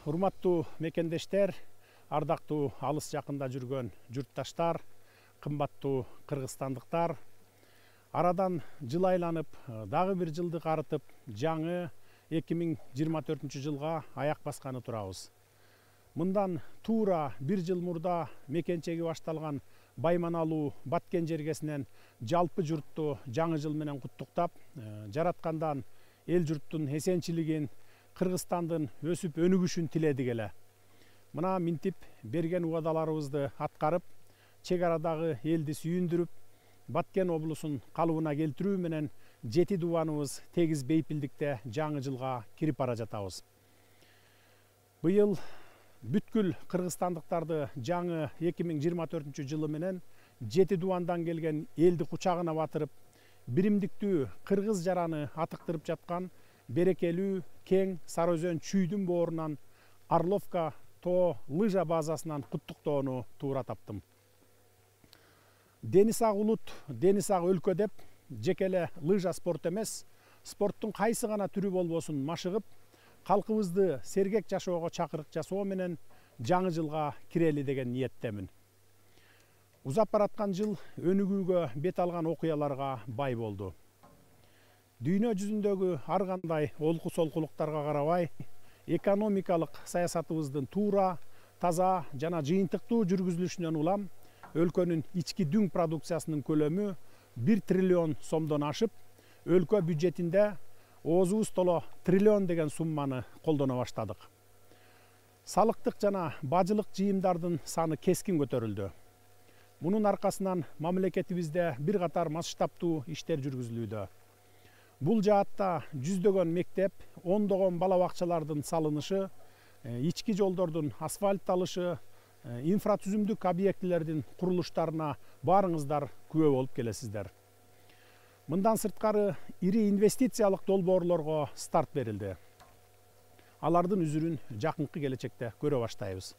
урматтуу мекендештер, ардактуу алыс жакында жүргөн журтташтар, кымбаттуу кыргызстандыктар, арадан жыл айланып, дагы бир жылды карытып, жаңы 2024 жылга аяк басканы турабыз. Мындан туура бир жыл мурда мекенчеги башталган Байманалуу Баткен жергесинен жалпы журтту жаңы жыл менен куттуктап, жараткандан эл журттун эсенчилигин, Кыргызстандын өсүп өнүгүшүн тиледик эле. Мына минтип берген угадаларыбызды аткарып, чек арадагы элди сүйүндүрүп, Баткен облусун калыбына келтирүү менен 7 дубаныбыз тегиз бейпилдикте жаңы жылга кирип бара жатабыз. Быйыл бүткүл кыргызстандыктарды жаңы 2024 жылы менен 7 дубандан келген элди кучагына батырып, биримдиктүү кыргыз жараны атыктырып жаткан берекелүү кең Сары Өзөн чүйдүн боорунан Орловка тоо лыжа базасынан куттуктоону туура таптым. Дени сак улут, дени сак өлкө деп жекеле лыжа спорт эмес, спорттун кайсы гана түрү болбосун машыгып, калкыбызды сергек жашоого чакырык жасоо менен жаңы жылга кирели деген ниеттемин. Узап бараткан жыл өнүгүүгө бет алган окуяларга бай болду. Дүйнө жүзүндөгү ар кандай олку солкулуктарга карабай, экономикалык саясатыбыздын туура, таза жана жыйынтыктуу жүргүзүлүшүнөн улам өлкөнүн ички дүң продукциясынын көлөмү 1 триллион сомдон ашып, өлкө бюджетинде оозубуз толо триллион деген сумманы колдоно баштадык. Салыктык жана бажылык жыйымдардын саны кескин көтөрүлдү. Мунун аркасынан мамлекетибизде бир катар масштабтуу иштер жүргүзүлүүдө. Бул жаатта жүздөгөн мектеп, ондогон бала бакчалардын салынышы, ички жолдордун асфальтталышы, инфратүзүмдүк объектилердин курулуштарына баарыңыздар күбө болуп келесиздер. Мындан сырткары ири инвестициялык долбоорлорго старт берилди. Алардын үзүрүн жакынкы келечекте көрө баштайбыз.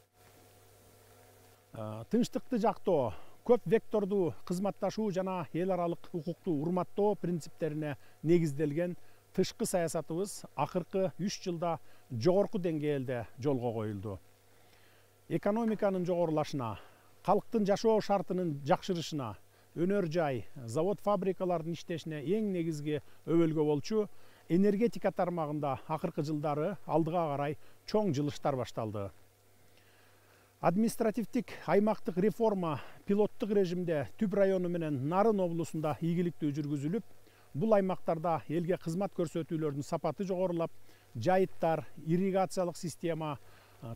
Тынчтыкты жактоо, көп вектордуу кызматташуу жана эл аралык укукту урматтоо принциптерине негизделген тышкы саясатыбыз акыркы 3 жылда жогорку деңгээлде жолго коюлду. Экономиканын жогорулашына, калктын жашоо шартынын жакшырышына, өнөр жай, завод фабрикалардын иштешине эң негизги өбөлгө болчу энергетика тармагында акыркы жылдары алдыга карай чоң жылыштар башталды. Административдик аймактык реформа пилоттук режимде Түп району менен Нарын облусунда ийгиликтүү жүргүзүлүп, бул аймактарда элге кызмат көрсөтүүлөрдүн сапаты жогорулап, жайыттар, ирригациялык система,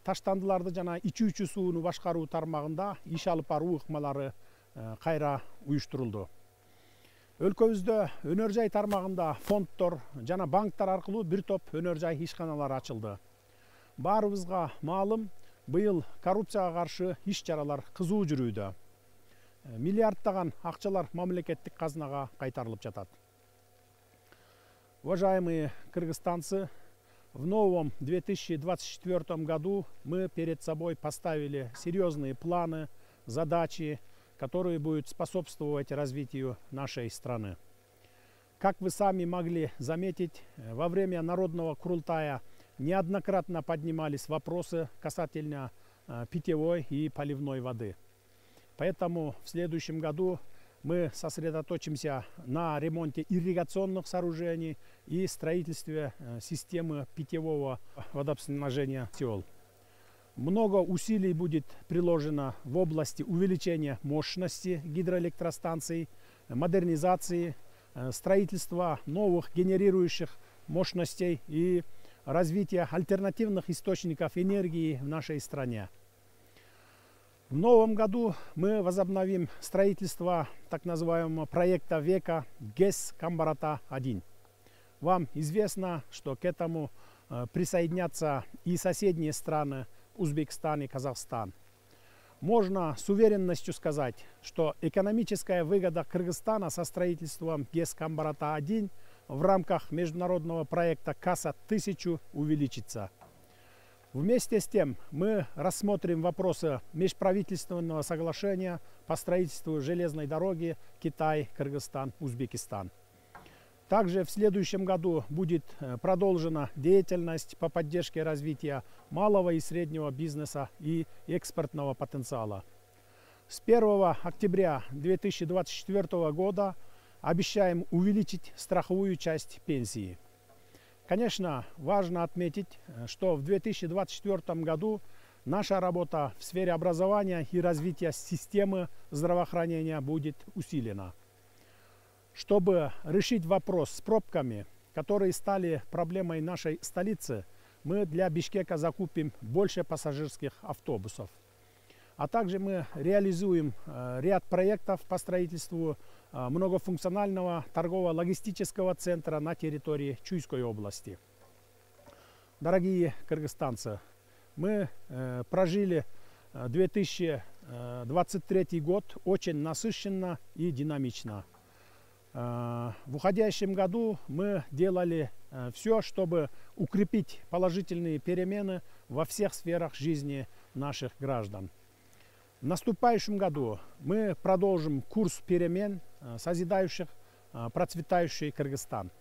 таштандыларды жана ичүүчү сууну башкаруу тармагында иш алып баруу ыкмалары кайра уюштурулду. Өлкөбүздө өнөр жай тармагында фонддор жана банктар аркылуу бир топ өнөр жай ишканалары ачылды. Баарыбызга маалым, быйыл коррупцияга каршы иш чаралар кызуу жүрүүдө. Миллиарддаган акчалар мамлекеттик казынага кайтарылып жатат. Уважаемые кыргызстанцы, в новом 2024 году мы перед собой поставили серьезные планы, задачи, которые будут способствовать развитию нашей страны. Как вы сами могли заметить, во время Народного Курултая неоднократно поднимались вопросы касательно питьевой и поливной воды. Поэтому в следующем году мы сосредоточимся на ремонте ирригационных сооружений и строительстве системы питьевого водоснабжения сел. Много усилий будет приложено в области увеличения мощности гидроэлектростанций, модернизации, строительства новых генерирующих мощностей и развития альтернативных источников энергии в нашей стране. В новом году мы возобновим строительство так называемого проекта века ГЭС Камбарата-1. Вам известно, что к этому присоединятся и соседние страны Узбекистан и Казахстан. Можно с уверенностью сказать, что экономическая выгода Кыргызстана со строительством ГЭС Камбарата-1 в рамках международного проекта КАСА-1000 увеличится. Вместе с тем мы рассмотрим вопросы межправительственного соглашения по строительству железной дороги Китай, Кыргызстан, Узбекистан. Также в следующем году будет продолжена деятельность по поддержке развития малого и среднего бизнеса и экспортного потенциала. С 1 октября 2024 года обещаем увеличить страховую часть пенсии. Конечно, важно отметить, что в 2024 году наша работа в сфере образования и развития системы здравоохранения будет усилена. Чтобы решить вопрос с пробками, которые стали проблемой нашей столицы, мы для Бишкека закупим больше пассажирских автобусов. А также мы реализуем ряд проектов по строительству многофункционального торгово-логистического центра на территории Чуйской области. Дорогие кыргызстанцы, мы прожили 2023 год очень насыщенно и динамично. В уходящем году мы делали все, чтобы укрепить положительные перемены во всех сферах жизни наших граждан. В наступающем году мы продолжим курс перемен, созидающих процветающий Кыргызстан.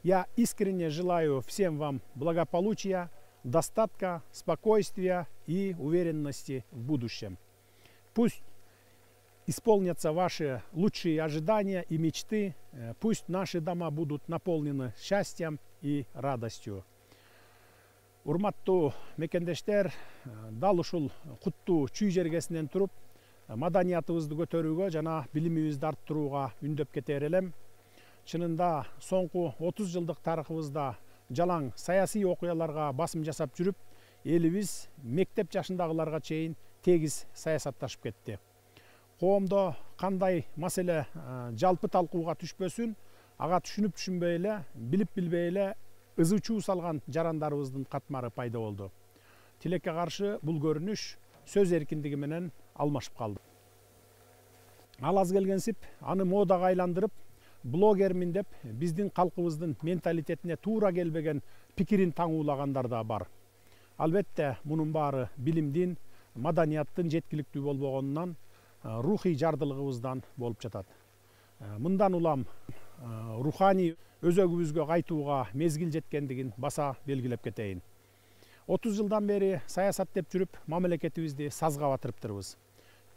Я искренне желаю всем вам благополучия, достатка, спокойствия и уверенности в будущем. Пусть исполнятся ваши лучшие ожидания и мечты, пусть наши дома будут наполнены счастьем и радостью. Урматтуу мекендештер, дал ушул куттуу чүй жергесинен туруп, маданиятыбызды көтөрүүгө жана билимибизди арттырууга үндөп кетер элем. Чынында соңку 30 жылдык тарыхыбызда жалаң саясий окуяларга басым жасап жүрүп, элибиз мектеп жашындагыларга чейин тегиз саясатташып кетти. Коомдо кандай маселе жалпы талкууга түшпөсүн, ага түшүнүп түшүнбөй эле, билип билбей эле ызы чуу салган жарандарыбыздын катмары пайда болду. Тилекке каршы бул көрүнүш сөз эркиндиги менен алмашып калды. Ал аз келгенсип, аны модага айландырып, блогермин деп биздин калкыбыздын менталитетине туура келбеген пикирин таңуулагандар да бар. Албетте, мунун баары билимдин, маданияттын жеткиликтүү болбогонунан, рухий жардылыгыбыздан болуп жатат. Мындан улам руханий өзөгүбүзгө кайтууга мезгил жеткендигин баса белгилеп кетейин. 30 жылдан бери саясат деп жүрүп, мамлекетибизди сазга батырыптырбыз.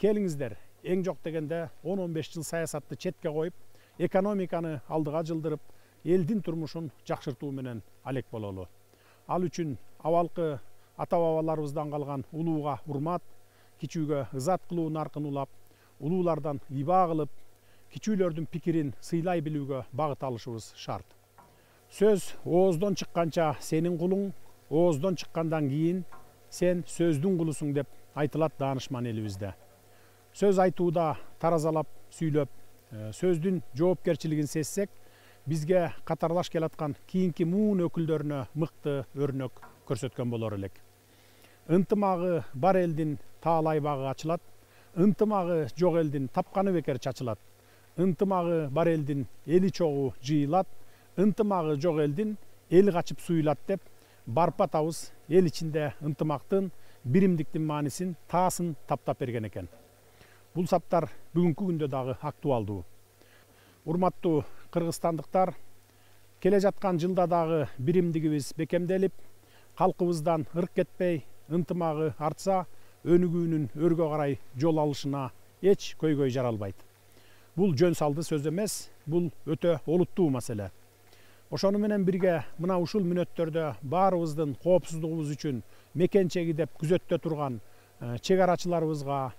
Келиңиздер, эң жок дегенде 10-15 жыл саясатты четке коюп, экономиканы алдыга жылдырып, элдин турмушун жакшыртуу менен алек бололу. Ал үчүн абалкы ата-бабаларыбыздан калган улууга урмат, кичүүгө ызат кылуун аркын улап, улуулардан ыйба кылып, кичүүлөрдүн пикирин сыйлай билүүгө багыт алышыбыз шарт. Сөз ооздон чыкканча сенин кулуң, ооздон чыккандан кийин сен сөздүн кулусуң деп айтылат даанышман элибизде. Сөз айтууда таразалап сүйлөп, сөздүн жоопкерчилигин сезсек, бизге катарлаш келаткан кийинки муун өкүлдөрүнө мыкты өрнөк көрсөткөн болор элек. Ынтымагы бар элдин таалай багы ачылат, ынтымагы жок элдин тапканы бекер чачылат. Ынтымагы бар элдин эли чогуу жыйылат, ынтымагы жок элдин эл качып суюлат деп барпа табыз эл ичинде ынтымактын, биримдиктин маанисин, таасын таптап берген экен. Бул саптар бүгүнкү күндө дагы актуалдуу. Урматтуу кыргызстандыктар, келе жаткан жылда дагы биримдигибиз бекемделип, калкыбыздан ырк кетпей, ынтымагы артса, өнүгүүнүн өргө карай жол алышына эч көйгөй жаралбайт. Бул жөн салды сөз эмес, бул өтө олуттуу маселе. Ошону менен бирге мына ушул мүнөттөрдө баарыбыздын коопсуздугубуз үчүн мекенчеги деп күзөттө турган чек арачыларыбызга,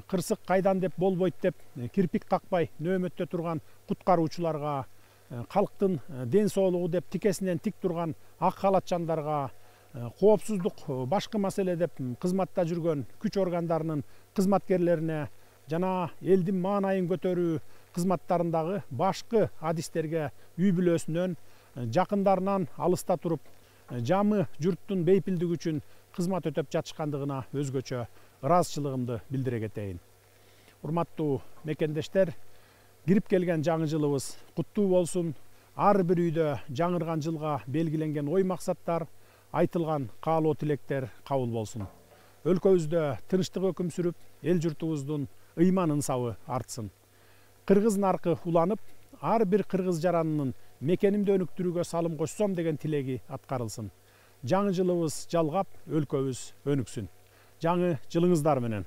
кырсык кайдан деп болбойт деп кирпик какпай нөөмөттө турган куткаруучуларга, калктын ден соолугу деп тикесинен тик турган ак халатчандарга, коопсуздук башкы маселе деп кызматта жүргөн күч органдарынын кызматкерлерине жана элдин маанайын көтөрүү кызматтарындагы башкы адистерге үй бүлөсүнөн, жакындарынан алыста туруп, жамы журттун бейпилдиги үчүн кызмат өтөп жатышкандыгына өзгөчө ыраазычылыгымды билдире кетейин. Урматтуу мекендештер, кирип келген жаңы жылыбыз куттуу болсун. Ар бир үйдө жаңырган жылга белгиленген ой максаттар, айтылган каалоо тилектер кабыл болсун. Өлкөбүздө тынчтык өкүм сүрүп, эл журтубуздун ыйман ынсабы артсын. Кыргыз наркы уланып, ар бир кыргыз жаранынын мекенимди өнүктүрүүгө салым кошсом деген тилеги аткарылсын. Жаңы жылыбыз жалгап, өлкөбүз өнүксүн. Жаңы жылыңыздар менен.